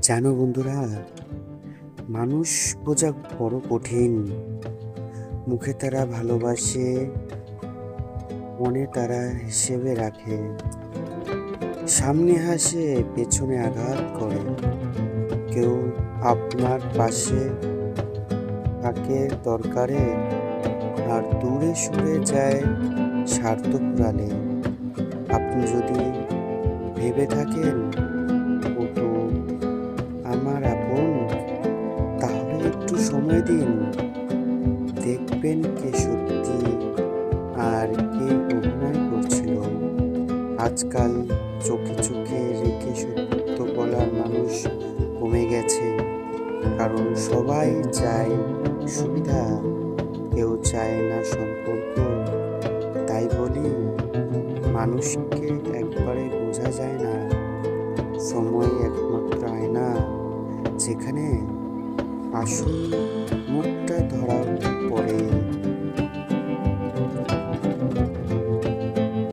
জানো বন্ধুরা, মানুষ বোঝা বড় কঠিন। মুখে তারা ভালোবাসে, মনে তারা হিসেবে রাখে, সামনে হাসে, পেছনে আঘাত করে। কেউ আপনার পাশে থাকে দরকারে, আর দূরে সরে যায় স্বার্থ ফুরালে। আপনি যদি ভেবে থাকেন ও তো আমার আপন, তাহলে একটু সময় দিন। দেখবেন কে সত্যি আর কে অভিনয় করছিল। আজকাল চোখে চোখে রেখে সত্য বলার মানুষ কমে গেছে, কারণ সবাই চায় সুবিধা, কেউ চায় না সম্পর্ক। তাই বলি, মানুষকে একবারে বোঝা যায় না। সময় একমাত্র আয়না, যেখানে আসল